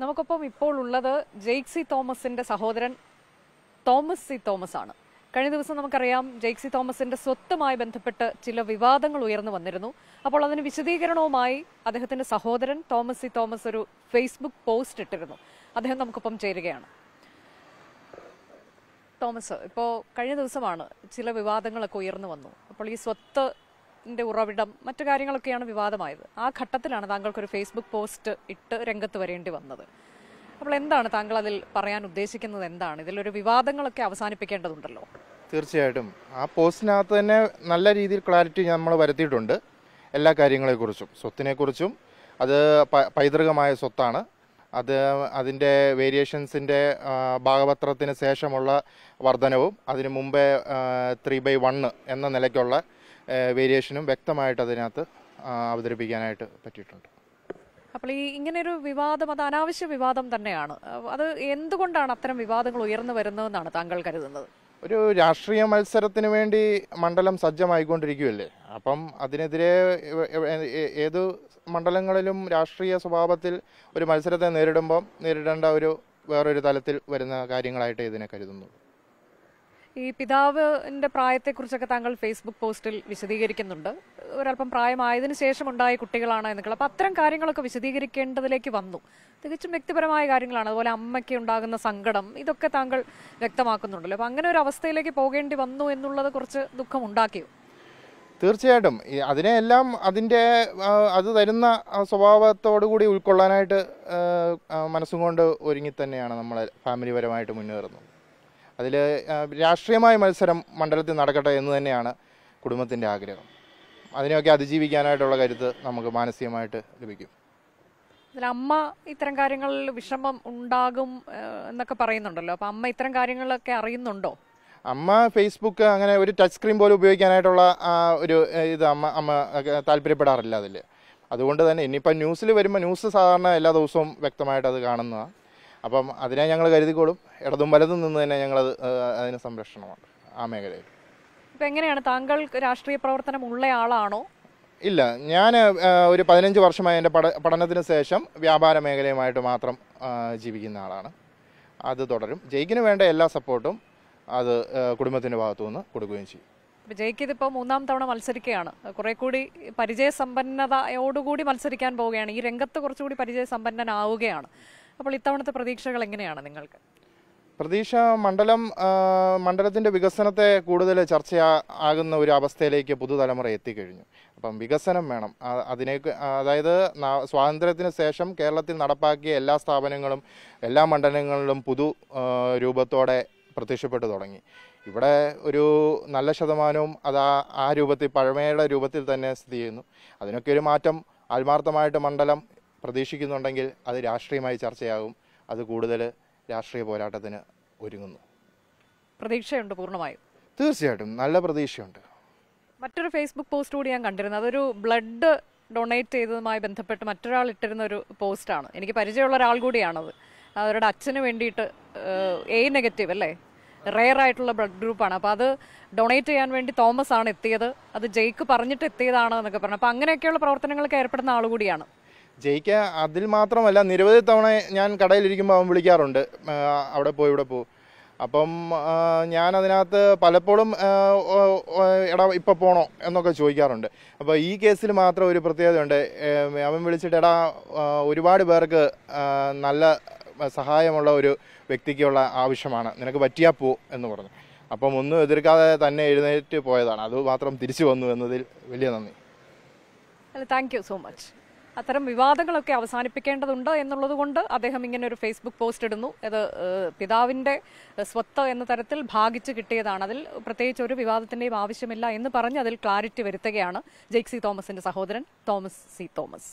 നമുക്കൊപ്പം ഇപ്പോൾ ഉള്ളത് ജെയ്ക്സി തോമസിന്റെ സഹോദരൻ തോമസ് സി തോമസ് ആണ്. കഴിഞ്ഞ ദിവസം നമുക്കറിയാം ജെയ്ക്സി തോമസിന്റെ സ്വത്തുമായി ബന്ധപ്പെട്ട് ചില വിവാദങ്ങൾ ഉയർന്നു വന്നിരുന്നു. അപ്പോൾ അതിന് വിശദീകരണവുമായി അദ്ദേഹത്തിന്റെ സഹോദരൻ തോമസ് സി തോമസ് ഒരു ഫേസ്ബുക്ക് പോസ്റ്റ് ഇട്ടിരുന്നു. അദ്ദേഹം നമുക്കൊപ്പം ചേരുകയാണ്. തോമസ്, ഇപ്പോൾ കഴിഞ്ഞ ദിവസമാണ് ചില വിവാദങ്ങളൊക്കെ ഉയർന്നു വന്നു. അപ്പോൾ ഈ സ്വത്തിന്റെ ഉറവിടം മറ്റു കാര്യങ്ങളൊക്കെയാണ് വിവാദമായത്. ആ ഘട്ടത്തിലാണ് താങ്കൾക്കൊരു ഫേസ്ബുക്ക് പോസ്റ്റ് ഇട്ട് രംഗത്ത് വരേണ്ടി വന്നത്. അപ്പോൾ എന്താണ് താങ്കൾ അതിൽ പറയാൻ ഉദ്ദേശിക്കുന്നത്? എന്താണ് ഇതിലൊരു വിവാദങ്ങളൊക്കെ അവസാനിപ്പിക്കേണ്ടതുണ്ടല്ലോ? തീർച്ചയായിട്ടും ആ പോസ്റ്റിനകത്ത് തന്നെ നല്ല രീതിയിൽ ക്ലാരിറ്റി നമ്മൾ വരുത്തിയിട്ടുണ്ട്. എല്ലാ കാര്യങ്ങളെക്കുറിച്ചും, സ്വത്തിനെക്കുറിച്ചും. അത് പൈതൃകമായ സ്വത്താണ്. അതിൻ്റെ വേരിയേഷൻസിൻ്റെ ഭാഗപത്രത്തിന് ശേഷമുള്ള വർധനവും അതിനു മുമ്പേ 3/1 എന്ന നിലയ്ക്കുള്ള വേരിയേഷനും വ്യക്തമായിട്ട് അതിനകത്ത് അവതരിപ്പിക്കാനായിട്ട് പറ്റിയിട്ടുണ്ട്. അപ്പോൾ ഈ ഇങ്ങനെയൊരു വിവാദം, അത് അനാവശ്യ വിവാദം തന്നെയാണ്. അത് എന്തുകൊണ്ടാണ് അത്തരം വിവാദങ്ങൾ ഉയർന്നു വരുന്നതെന്നാണ് താങ്കൾ കരുതുന്നത്? ഒരു രാഷ്ട്രീയ മത്സരത്തിന് വേണ്ടി മണ്ഡലം സജ്ജമായിക്കൊണ്ടിരിക്കുകയല്ലേ. അപ്പം അതിനെതിരെ ഏതു മണ്ഡലങ്ങളിലും രാഷ്ട്രീയ സ്വഭാവത്തിൽ ഒരു മത്സരത്തെ നേരിടേണ്ട വേറൊരു തലത്തിൽ വരുന്ന കാര്യങ്ങളായിട്ട് ഇതിനെ കരുതുന്നു. ഈ പിതാവിന്റെ പ്രായത്തെക്കുറിച്ചൊക്കെ താങ്കൾ ഫേസ്ബുക്ക് പോസ്റ്റിൽ വിശദീകരിക്കുന്നുണ്ട്. ഒരല്പം പ്രായമായതിനു ശേഷം ഉണ്ടായ കുട്ടികളാണ് എന്നൊക്കെ. അപ്പം അത്തരം കാര്യങ്ങളൊക്കെ വിശദീകരിക്കേണ്ടതിലേക്ക് വന്നു. തികച്ചും വ്യക്തിപരമായ കാര്യങ്ങളാണ്. അതുപോലെ അമ്മയ്ക്ക് ഉണ്ടാകുന്ന സങ്കടം, ഇതൊക്കെ താങ്കൾ വ്യക്തമാക്കുന്നുണ്ടല്ലോ. അപ്പം അങ്ങനെ ഒരു അവസ്ഥയിലേക്ക് പോകേണ്ടി വന്നു എന്നുള്ളത് കുറച്ച് ദുഃഖം ഉണ്ടാക്കിയോ? തീർച്ചയായിട്ടും അതിനെല്ലാം അത് തരുന്ന സ്വഭാവത്തോടുകൂടി ഉൾക്കൊള്ളാനായിട്ട് മനസ്സും കൊണ്ട് ഒരുങ്ങി തന്നെയാണ് നമ്മൾ ഫാമിലിപരമായിട്ട് മുന്നേറുന്നത്. അതിൽ രാഷ്ട്രീയമായ മത്സരം മണ്ഡലത്തിൽ നടക്കട്ടെ എന്ന് തന്നെയാണ് കുടുംബത്തിൻ്റെ ആഗ്രഹം. അതിനെയൊക്കെ അതിജീവിക്കാനായിട്ടുള്ള കരുത്ത് നമുക്ക് മാനസികമായിട്ട് ലഭിക്കും. അമ്മ ഇത്തരം കാര്യങ്ങളിൽ വിഷമം ഉണ്ടാകും എന്നൊക്കെ പറയുന്നുണ്ടല്ലോ. അപ്പം അമ്മ ഇത്തരം കാര്യങ്ങളൊക്കെ അറിയുന്നുണ്ടോ? അമ്മ ഫേസ്ബുക്ക് അങ്ങനെ ഒരു ടച്ച് സ്ക്രീൻ പോലും ഉപയോഗിക്കാനായിട്ടുള്ള ഇത് അമ്മ താല്പര്യപ്പെടാറില്ല അതിൽ. അതുകൊണ്ട് തന്നെ ഇനിയിപ്പം ന്യൂസിൽ വരുമ്പോൾ ന്യൂസ് സാധാരണ എല്ലാ ദിവസവും വ്യക്തമായിട്ട് അത് കാണുന്നതാണ്. അപ്പം അതിനെ ഞങ്ങൾ കരുതിക്കോളും. ഇടതും വലതും നിന്ന് തന്നെ ഞങ്ങളത് അതിന് സംരക്ഷണമാണ് ആ മേഖലയിൽ. ഇപ്പം എങ്ങനെയാണ്, താങ്കൾ രാഷ്ട്രീയ പ്രവർത്തനം ഉള്ള ആളാണോ? ഇല്ല, ഞാൻ ഒരു 15 വർഷമായി എൻ്റെ പഠനത്തിന് ശേഷം വ്യാപാര മേഖലയുമായിട്ട് മാത്രം ജീവിക്കുന്ന ആളാണ്. അത് തുടരും. ജയിക്കിന് വേണ്ട എല്ലാ സപ്പോർട്ടും അത് കുടുംബത്തിൻ്റെ ഭാഗത്തു നിന്ന് കൊടുക്കുകയും ചെയ്യും. ജയ്ക്ക് ഇതിപ്പോൾ 3ാം തവണ മത്സരിക്കുകയാണ്. കുറെ കൂടി പരിചയസമ്പന്നതയോടുകൂടി മത്സരിക്കാൻ പോവുകയാണ്. ഈ രംഗത്ത് കുറച്ചുകൂടി പരിചയസമ്പന്നനാവുകയാണ്. അപ്പോൾ ഇത്തവണത്തെ പ്രതീക്ഷകൾ എങ്ങനെയാണ് നിങ്ങൾക്ക്? പ്രതീക്ഷ മണ്ഡലത്തിൻ്റെ വികസനത്തെ കൂടുതൽ ചർച്ചയാകുന്ന ഒരു അവസ്ഥയിലേക്ക് പുതുതലമുറ എത്തിക്കഴിഞ്ഞു. അപ്പം വികസനം വേണം. അതായത് സ്വാതന്ത്ര്യത്തിന് ശേഷം കേരളത്തിൽ നടപ്പാക്കിയ എല്ലാ സ്ഥാപനങ്ങളും എല്ലാ മണ്ഡലങ്ങളിലും പുതു രൂപത്തോടെ പ്രത്യക്ഷപ്പെട്ടു തുടങ്ങി. ഇവിടെ ഒരു നല്ല ശതമാനവും അത് ആ രൂപത്തിൽ, പഴമയുടെ രൂപത്തിൽ തന്നെ സ്ഥിതി ചെയ്യുന്നു. അതിനൊക്കെ ഒരു മാറ്റം ആത്മാർത്ഥമായിട്ട് മണ്ഡലം പ്രതീക്ഷിക്കുന്നുണ്ടെങ്കിൽ അത് രാഷ്ട്രീയമായി ചർച്ചയാകും. അത് കൂടുതൽ രാഷ്ട്രീയ പോരാട്ടത്തിന് ഒരുങ്ങുന്നു. പ്രതീക്ഷയുണ്ട് പൂർണ്ണമായും? തീർച്ചയായിട്ടും നല്ല പ്രതീക്ഷയുണ്ട്. മറ്റൊരു ഫേസ്ബുക്ക് പോസ്റ്റ് കൂടി ഞാൻ കണ്ടിരുന്നു. അതൊരു ബ്ലഡ് ഡൊണേറ്റ് ചെയ്തതുമായി ബന്ധപ്പെട്ട് മറ്റൊരാൾ ഇട്ടിരുന്ന ഒരു പോസ്റ്റാണ്. എനിക്ക് പരിചയമുള്ള ഒരാൾ കൂടിയാണത്. അവരുടെ അച്ഛന് വേണ്ടിയിട്ട് A- അല്ലേ, റെയർ ആയിട്ടുള്ള ബ്ലഡ് ഗ്രൂപ്പാണ്. അപ്പോൾ അത് ഡൊണേറ്റ് ചെയ്യാൻ വേണ്ടി തോമസ് ആണ് എത്തിയത്. അത് ജയ്ക്ക് പറഞ്ഞിട്ട് എത്തിയതാണ് എന്നൊക്കെ പറഞ്ഞു. അപ്പോൾ അങ്ങനെയൊക്കെയുള്ള പ്രവർത്തനങ്ങൾക്ക് ഏർപ്പെടുന്ന ആളുകൂടിയാണ് ജയ്ക്ക്. അതിൽ മാത്രമല്ല, നിരവധി തവണ ഞാൻ കടയിലിരിക്കുമ്പോൾ അവൻ വിളിക്കാറുണ്ട്, അവിടെ പോ ഇവിടെ പോ. അപ്പം ഞാൻ അതിനകത്ത് പലപ്പോഴും എടാ ഇപ്പോൾ പോണോ എന്നൊക്കെ ചോദിക്കാറുണ്ട്. അപ്പോൾ ഈ കേസിൽ മാത്രം ഒരു പ്രത്യേകതയുണ്ട്. അവൻ വിളിച്ചിട്ട് എടാ ഒരുപാട് പേർക്ക് നല്ല സഹായമുള്ള ഒരു വ്യക്തിക്കുള്ള ആവശ്യമാണ്, നിനക്ക് പറ്റിയാൽ പോ എന്ന് പറഞ്ഞു. അപ്പം ഒന്നും എതിർക്കാതെ തന്നെ എഴുന്നേറ്റ് പോയതാണ്. അത് മാത്രം തിരിച്ചു വന്നു എന്നതിൽ വലിയ നന്ദി. Thank you so much. അത്തരം വിവാദങ്ങളൊക്കെ അവസാനിപ്പിക്കേണ്ടതുണ്ട് എന്നുള്ളത് കൊണ്ട് അദ്ദേഹം ഇങ്ങനെ ഒരു ഫേസ്ബുക്ക് പോസ്റ്റ് ഇടുന്നു. ഇത് പിതാവിൻ്റെ സ്വത്ത് എന്ന തരത്തിൽ ഭാഗിച്ച് കിട്ടിയതാണ്. അതിൽ പ്രത്യേകിച്ച് ഒരു വിവാദത്തിൻ്റെയും ആവശ്യമില്ല എന്ന് പറഞ്ഞ് അതിൽ ക്ലാരിറ്റി വരുത്തുകയാണ് ജെയ്ക്സി തോമസിന്റെ സഹോദരൻ തോമസ് സി തോമസ്.